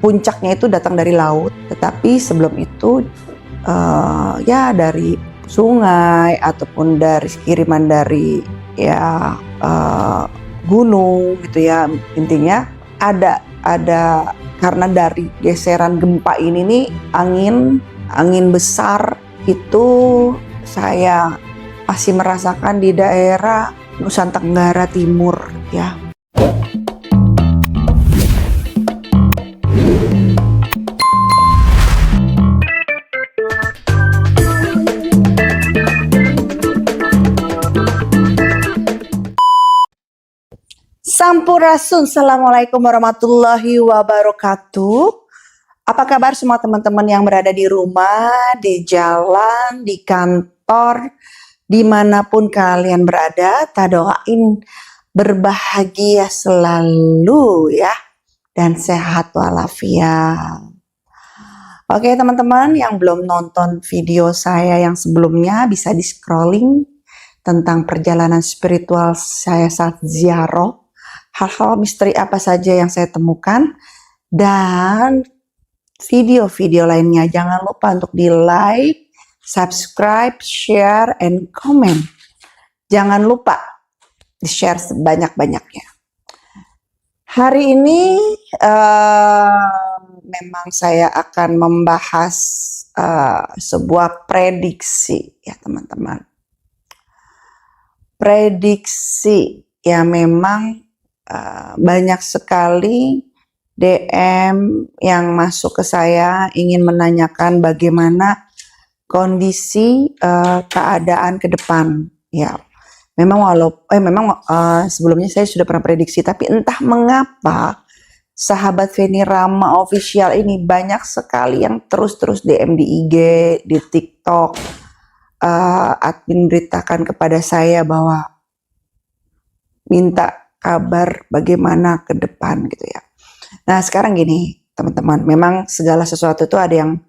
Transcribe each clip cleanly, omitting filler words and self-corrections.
puncaknya itu datang dari laut, tetapi sebelum itu ya dari sungai ataupun dari kiriman dari ya gunung gitu ya. Intinya ada karena dari geseran gempa ini nih angin besar itu saya masih merasakan di daerah Nusa Tenggara Timur ya. Sampurasun, assalamualaikum warahmatullahi wabarakatuh. Apa kabar semua teman-teman yang berada di rumah, di jalan, di kantor, dimanapun kalian berada? Tak doain berbahagia selalu ya, dan sehat walafiat. Oke teman-teman yang belum nonton video saya yang sebelumnya bisa di scrolling tentang perjalanan spiritual saya saat ziarah. Hal-hal misteri apa saja yang saya temukan, dan video-video lainnya. Jangan lupa untuk di like, subscribe, share, and comment. Jangan lupa di share sebanyak-banyaknya. Hari ini memang saya akan membahas sebuah prediksi ya teman-teman. Prediksi ya, memang banyak sekali DM yang masuk ke saya ingin menanyakan bagaimana kondisi keadaan ke depan ya. Memang sebelumnya saya sudah pernah prediksi, tapi entah mengapa sahabat Feni Rama official ini banyak sekali yang terus DM di IG, di TikTok. Admin beritakan kepada saya bahwa minta kabar bagaimana ke depan gitu ya. Nah sekarang gini teman-teman, memang segala sesuatu itu ada yang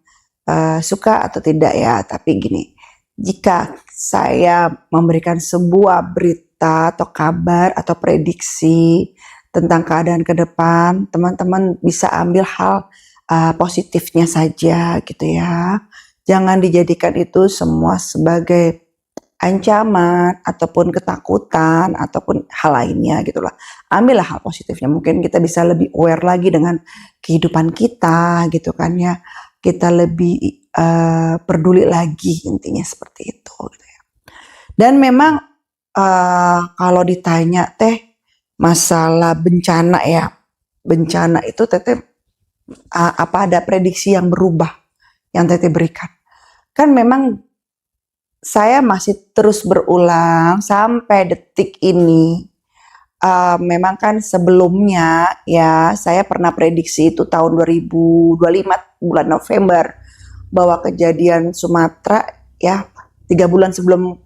suka atau tidak ya, tapi gini, jika saya memberikan sebuah berita atau kabar atau prediksi tentang keadaan ke depan, teman-teman bisa ambil hal positifnya saja gitu ya. Jangan dijadikan itu semua sebagai ancaman ataupun ketakutan ataupun hal lainnya gitu lah. Ambillah hal positifnya. Mungkin kita bisa lebih aware lagi dengan kehidupan kita gitu kan ya. Kita lebih peduli lagi, intinya seperti itu gitu ya. Dan memang kalau ditanya masalah bencana ya. Bencana itu Teteh apa ada prediksi yang berubah yang Teteh berikan? Kan memang saya masih terus berulang sampai detik ini. Memang kan sebelumnya ya saya pernah prediksi itu tahun 2025 bulan November bahwa kejadian Sumatera ya 3 bulan sebelum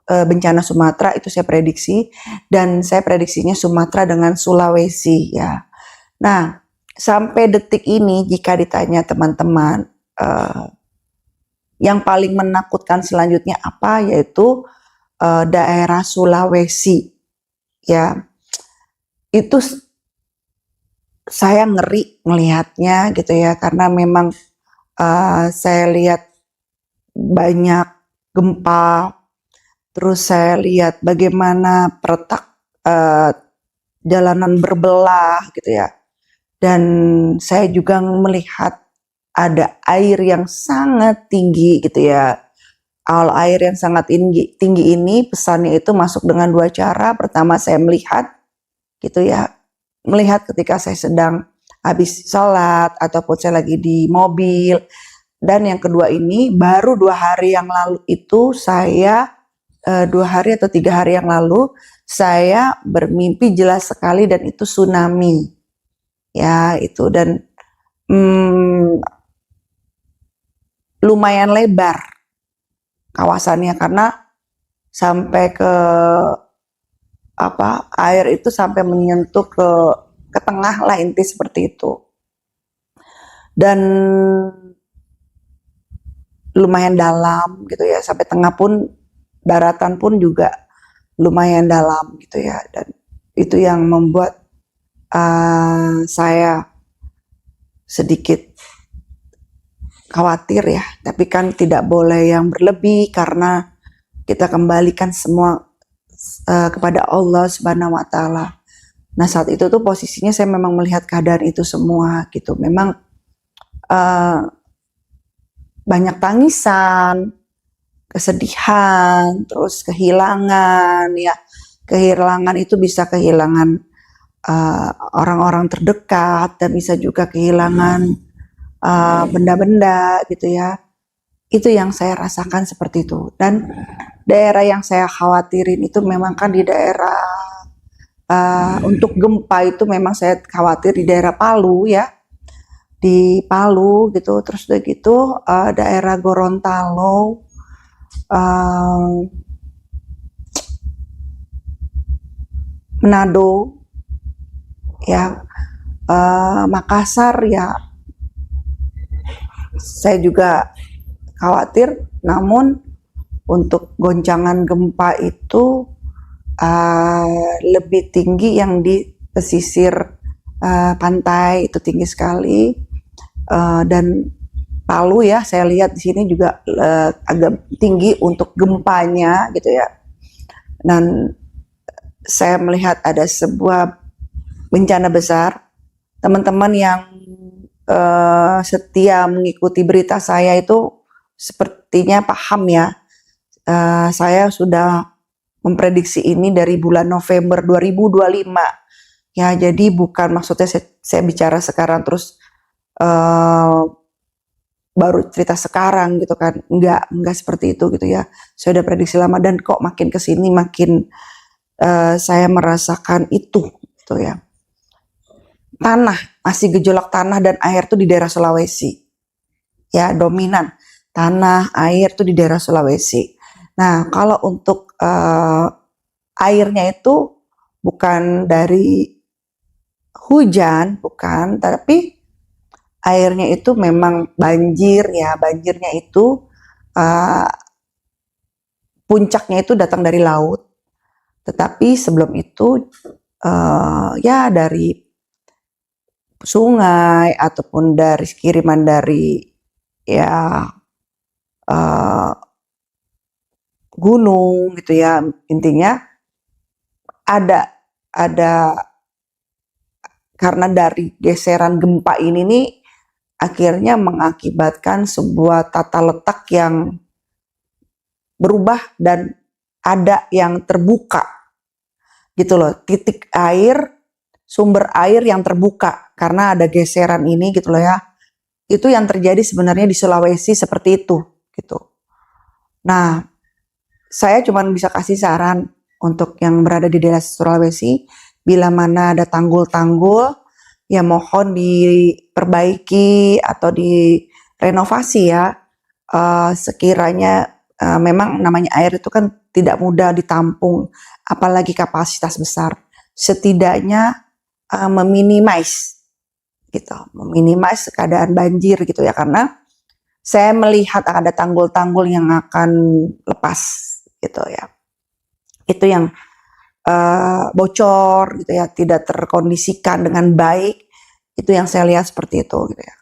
bencana Sumatera itu saya prediksi, dan saya prediksinya Sumatera dengan Sulawesi ya. Nah sampai detik ini jika ditanya teman-teman yang paling menakutkan selanjutnya apa, yaitu daerah Sulawesi ya. Itu saya ngeri melihatnya gitu ya, karena memang saya lihat banyak gempa, terus saya lihat bagaimana peretak jalanan berbelah gitu ya, dan saya juga melihat ada air yang sangat tinggi gitu ya. Awal air yang sangat tinggi ini pesannya itu masuk dengan 2 cara. Pertama saya melihat gitu ya, melihat ketika saya sedang habis sholat ataupun saya lagi di mobil. Dan yang kedua ini baru 2 hari yang lalu itu saya 2 hari atau 3 hari yang lalu saya bermimpi jelas sekali, dan itu tsunami ya itu. Dan lumayan lebar kawasannya karena sampai ke air itu sampai menyentuh ke tengah lah, inti seperti itu. Dan lumayan dalam gitu ya, sampai tengah pun, daratan pun juga lumayan dalam gitu ya. Dan itu yang membuat saya sedikit khawatir ya, tapi kan tidak boleh yang berlebih karena kita kembalikan semua kepada Allah Subhanahu wa taala. Nah, saat itu tuh posisinya saya memang melihat keadaan itu semua gitu. Memang banyak tangisan, kesedihan, terus kehilangan ya. Kehilangan itu bisa kehilangan orang-orang terdekat dan bisa juga kehilangan benda-benda gitu ya. Itu yang saya rasakan seperti itu. Dan daerah yang saya khawatirin itu memang kan di daerah untuk gempa itu memang saya khawatir di daerah Palu ya, di Palu gitu. Terus udah gitu daerah Gorontalo, Manado ya, Makassar ya, saya juga khawatir. Namun untuk goncangan gempa itu lebih tinggi yang di pesisir pantai, itu tinggi sekali. Dan Palu ya, saya lihat di sini juga agak tinggi untuk gempanya gitu ya. Dan saya melihat ada sebuah bencana besar. Teman-teman yang setia mengikuti berita saya itu sepertinya paham ya. Saya sudah memprediksi ini dari bulan November 2025 ya, jadi bukan maksudnya saya bicara sekarang terus baru cerita sekarang gitu kan, enggak seperti itu gitu ya. Saya udah prediksi lama dan kok makin kesini makin saya merasakan itu gitu ya. Tanah, masih gejolak tanah dan air tuh di daerah Sulawesi ya, dominan tanah air tuh di daerah Sulawesi. Nah, kalau untuk airnya itu bukan dari hujan, bukan, tapi airnya itu memang banjir ya. Banjirnya itu puncaknya itu datang dari laut, tetapi sebelum itu ya dari sungai ataupun dari kiriman dari ya gunung gitu ya. Intinya ada karena dari geseran gempa ini nih akhirnya mengakibatkan sebuah tata letak yang berubah dan ada yang terbuka gitu loh, titik air, sumber air yang terbuka karena ada geseran ini gitu loh ya. Itu yang terjadi sebenarnya di Sulawesi seperti itu gitu. Nah, saya cuma bisa kasih saran untuk yang berada di daerah Sulawesi, bila mana ada tanggul-tanggul, ya mohon diperbaiki atau direnovasi ya. Sekiranya memang namanya air itu kan tidak mudah ditampung, apalagi kapasitas besar. Setidaknya meminimais gitu, meminimais keadaan banjir gitu ya, karena saya melihat ada tanggul-tanggul yang akan lepas gitu ya. Itu yang bocor gitu ya, tidak terkondisikan dengan baik. Itu yang saya lihat seperti itu gitu ya.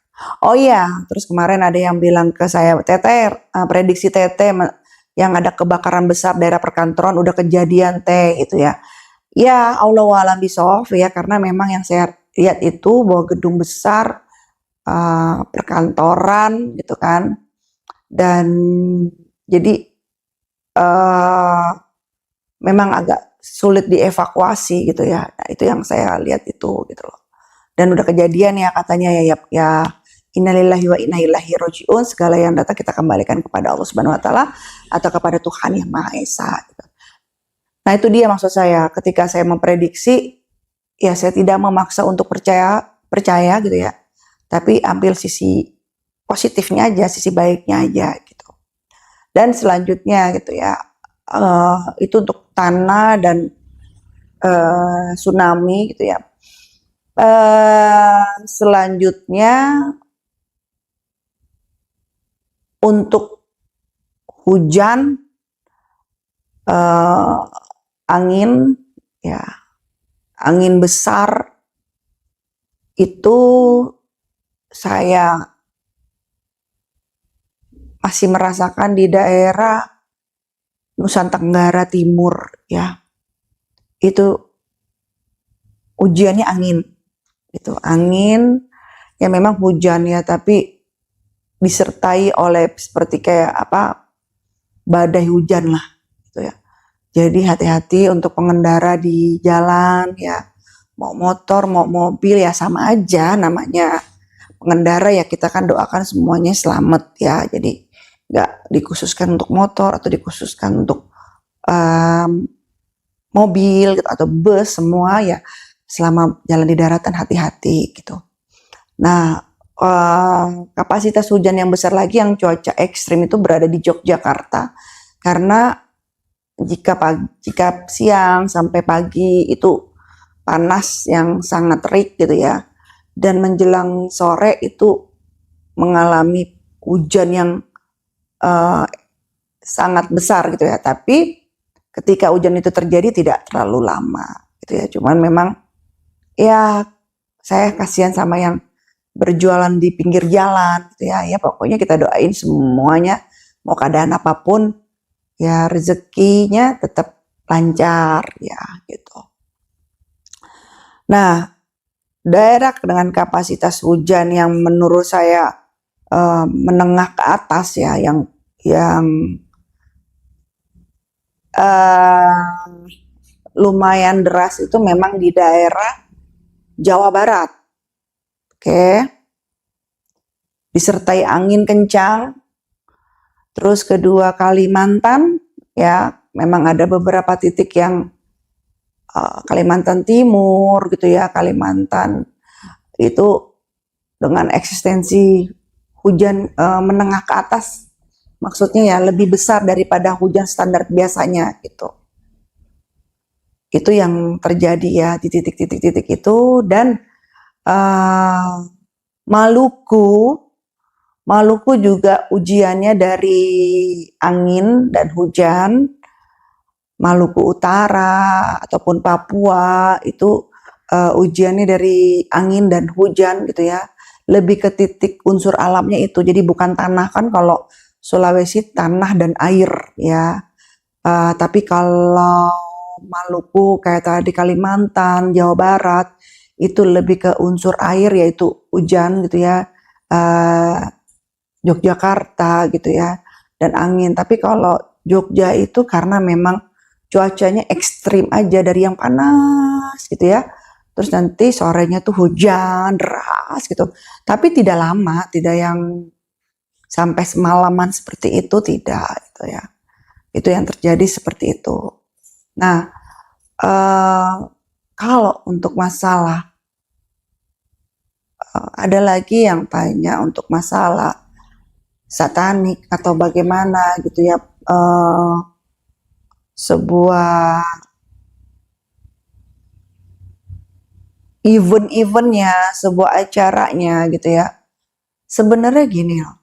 Oh iya, terus kemarin ada yang bilang ke saya, Tete, prediksi Tete yang ada kebakaran besar daerah perkantoran udah kejadian teh gitu ya. Ya Allah alam bisawab ya, karena memang yang saya lihat itu bahwa gedung besar perkantoran gitu kan, dan jadi memang agak sulit dievakuasi gitu ya. Nah, itu yang saya lihat itu gitu loh. Dan udah kejadian ya katanya ya innalillahi wa inna ilaihi rajiun, segala yang datang kita kembalikan kepada Allah Subhanahu wa taala atau kepada Tuhan Yang Maha Esa gitu. Nah, itu dia maksud saya ketika saya memprediksi, ya saya tidak memaksa untuk percaya gitu ya. Tapi ambil sisi positifnya aja, sisi baiknya aja gitu. Dan selanjutnya gitu ya, itu untuk tanah dan tsunami gitu ya. Selanjutnya untuk hujan, angin ya, angin besar itu saya masih merasakan di daerah Nusa Tenggara Timur ya, itu ujiannya angin, itu angin ya, memang hujan ya, tapi disertai oleh seperti kayak apa, badai hujan lah gitu ya. Jadi hati-hati untuk pengendara di jalan ya, mau motor mau mobil ya sama aja namanya pengendara ya, kita kan doakan semuanya selamat ya. Jadi nggak dikhususkan untuk motor atau dikhususkan untuk mobil gitu, atau bus, semua ya selama jalan di daratan hati-hati gitu. Nah, kapasitas hujan yang besar lagi yang cuaca ekstrim itu berada di Yogyakarta, karena jika siang sampai pagi itu panas yang sangat terik gitu ya, dan menjelang sore itu mengalami hujan yang sangat besar gitu ya. Tapi ketika hujan itu terjadi tidak terlalu lama gitu ya. Cuman memang ya saya kasihan sama yang berjualan di pinggir jalan gitu ya. Ya pokoknya kita doain semuanya, mau keadaan apapun ya rezekinya tetap lancar ya gitu. Nah, daerah dengan kapasitas hujan yang menurut saya menengah ke atas ya, yang lumayan deras itu memang di daerah Jawa Barat, oke, disertai angin kencang. Terus kedua Kalimantan ya, memang ada beberapa titik yang Kalimantan Timur gitu ya, Kalimantan itu dengan eksistensi hujan menengah ke atas, maksudnya ya lebih besar daripada hujan standar biasanya gitu. Itu yang terjadi ya di titik-titik itu. Dan Maluku juga ujiannya dari angin dan hujan. Maluku Utara ataupun Papua itu ujiannya dari angin dan hujan gitu ya. Lebih ke titik unsur alamnya itu. Jadi bukan tanah, kan kalau Sulawesi tanah dan air ya. Tapi kalau Maluku kayak tadi Kalimantan, Jawa Barat itu lebih ke unsur air, yaitu hujan gitu ya. Yogyakarta gitu ya, dan angin. Tapi kalau Jogja itu karena memang cuacanya ekstrim aja, dari yang panas gitu ya, terus nanti sorenya tuh hujan deras gitu, tapi tidak lama, tidak yang sampai semalaman seperti itu, tidak gitu ya. Itu yang terjadi seperti itu. Nah, kalau untuk masalah ada lagi yang tanya untuk masalah satanik atau bagaimana gitu ya, sebuah eventnya, sebuah acaranya gitu ya. Sebenarnya gini loh,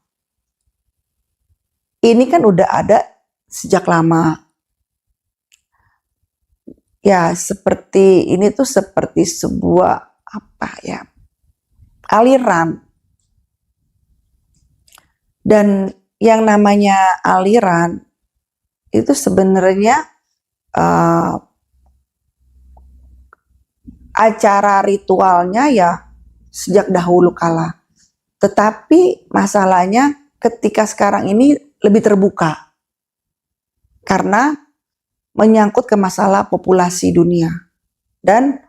ini kan udah ada sejak lama ya, seperti ini tuh seperti sebuah apa ya, aliran. Dan yang namanya aliran itu sebenarnya acara ritualnya ya sejak dahulu kala. Tetapi masalahnya ketika sekarang ini lebih terbuka, karena menyangkut ke masalah populasi dunia dan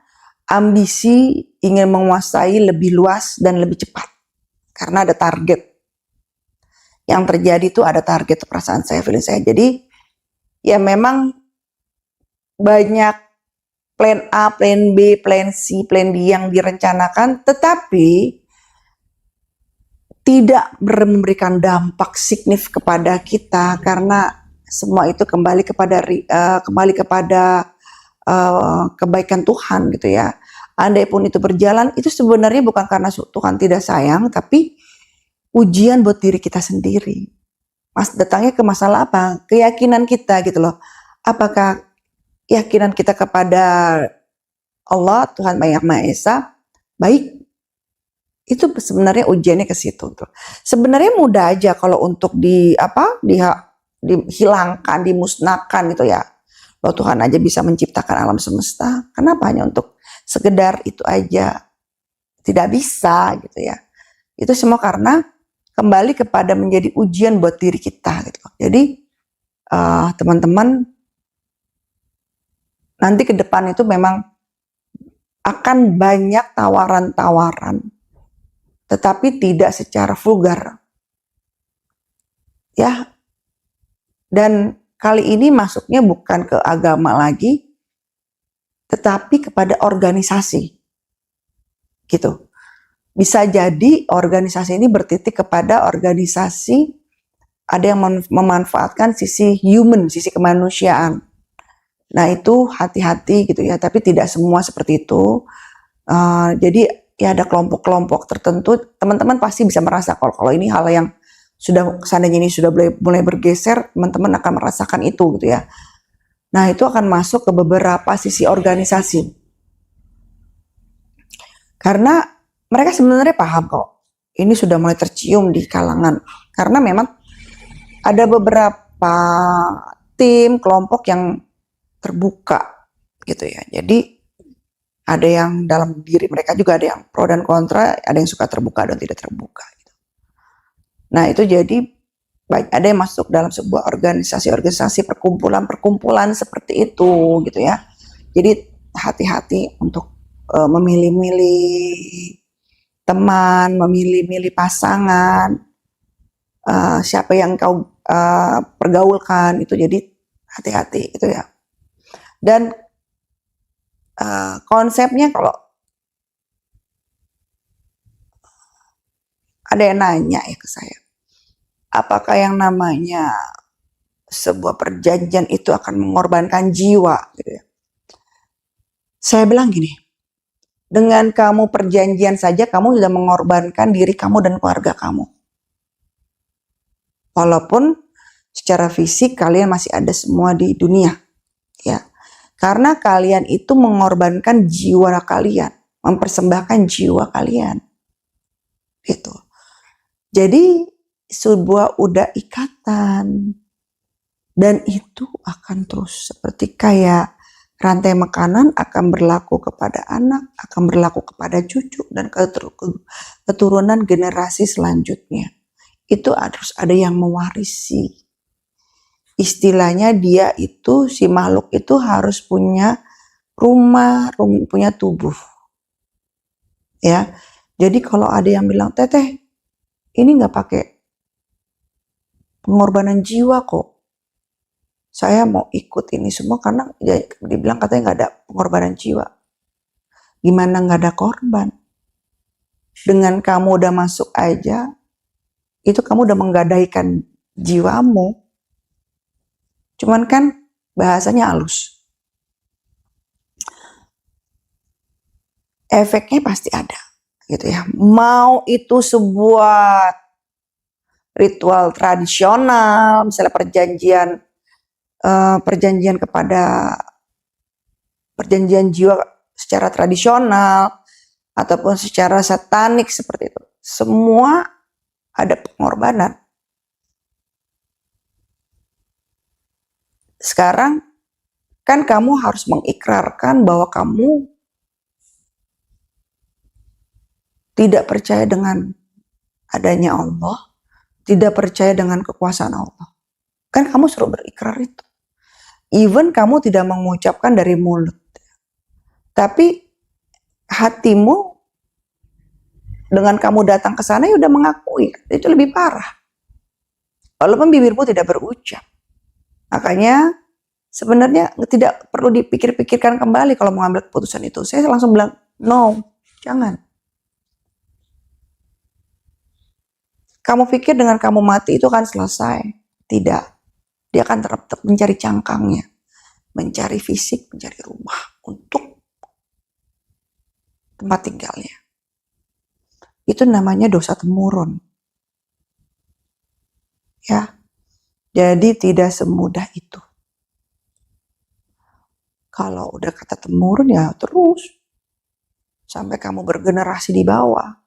ambisi ingin menguasai lebih luas dan lebih cepat, karena ada target. Yang terjadi itu ada target, perasaan saya, feeling saya. Jadi ya memang banyak plan A, plan B, plan C, plan D yang direncanakan, tetapi tidak memberikan dampak signifikan kepada kita, karena semua itu kembali kepada kebaikan Tuhan gitu ya. Andai pun itu berjalan, itu sebenarnya bukan karena Tuhan tidak sayang, tapi ujian buat diri kita sendiri. Datangnya ke masalah apa? Keyakinan kita gitu loh. Apakah keyakinan kita kepada Allah, Tuhan Yang Maha Esa, baik Itu sebenarnya ujiannya ke situ tuh. Sebenarnya mudah aja kalau untuk dihilangkan, dimusnahkan gitu ya. Loh Tuhan aja bisa menciptakan alam semesta, kenapa hanya untuk sekedar itu aja tidak bisa gitu ya. Itu semua karena kembali kepada menjadi ujian buat diri kita gitu. Jadi teman-teman, nanti ke depan itu memang akan banyak tawaran-tawaran, tetapi tidak secara vulgar. Ya, dan kali ini masuknya bukan ke agama lagi, tetapi kepada organisasi. Gitu. Bisa jadi organisasi ini bertitik kepada organisasi ada yang memanfaatkan sisi human, sisi kemanusiaan. Nah itu hati-hati gitu ya, tapi tidak semua seperti itu. Jadi ya ada kelompok-kelompok tertentu, teman-teman pasti bisa merasa kalau ini hal yang sudah seandainya ini sudah mulai bergeser, teman-teman akan merasakan itu gitu ya. Nah itu akan masuk ke beberapa sisi organisasi. Karena mereka sebenarnya paham kok, ini sudah mulai tercium di kalangan. Karena memang ada beberapa tim, kelompok yang terbuka gitu ya. Jadi ada yang dalam diri mereka juga ada yang pro dan kontra, ada yang suka terbuka dan tidak terbuka gitu. Nah itu jadi ada yang masuk dalam sebuah organisasi perkumpulan seperti itu gitu ya. Jadi hati-hati untuk memilih-milih teman, memilih-milih pasangan, siapa yang kau pergaulkan itu, jadi hati-hati itu ya. Dan konsepnya kalau ada yang nanya ya ke saya, apakah yang namanya sebuah perjanjian itu akan mengorbankan jiwa gitu ya. Saya bilang gini, dengan kamu perjanjian saja kamu sudah mengorbankan diri kamu dan keluarga kamu. Walaupun secara fisik kalian masih ada semua di dunia ya. Karena kalian itu mengorbankan jiwa kalian, mempersembahkan jiwa kalian. Gitu. Jadi sebuah udah ikatan, dan itu akan terus seperti kayak rantai makanan akan berlaku kepada anak, akan berlaku kepada cucu dan keturunan generasi selanjutnya. Itu harus ada yang mewarisi. Istilahnya dia itu, si makhluk itu harus punya rumah, punya tubuh. Ya. Jadi kalau ada yang bilang, "Teteh, ini nggak pakai pengorbanan jiwa kok. Saya mau ikut ini semua karena ya, dibilang katanya nggak ada pengorbanan jiwa." Gimana nggak ada korban? Dengan kamu udah masuk aja, itu kamu udah menggadaikan jiwamu. Cuman kan bahasanya halus. Efeknya pasti ada, gitu ya. Mau itu sebuah ritual tradisional, misalnya perjanjian jiwa secara tradisional ataupun secara satanik seperti itu, semua ada pengorbanan. Sekarang kan kamu harus mengikrarkan bahwa kamu tidak percaya dengan adanya Allah, tidak percaya dengan kekuasaan Allah. Kan kamu suruh berikrar itu. Even kamu tidak mengucapkan dari mulut, tapi hatimu dengan kamu datang ke sana ya udah mengakui. Itu lebih parah. Walaupun bibirmu tidak berucap. Makanya sebenarnya tidak perlu dipikir-pikirkan kembali kalau mengambil keputusan itu. Saya langsung bilang, no, jangan. Kamu pikir dengan kamu mati itu akan selesai? Tidak. Dia akan tetap mencari cangkangnya, mencari fisik, mencari rumah untuk tempat tinggalnya. Itu namanya dosa temurun. Ya. Jadi tidak semudah itu. Kalau udah kata temurun ya terus sampai kamu bergenerasi di bawah.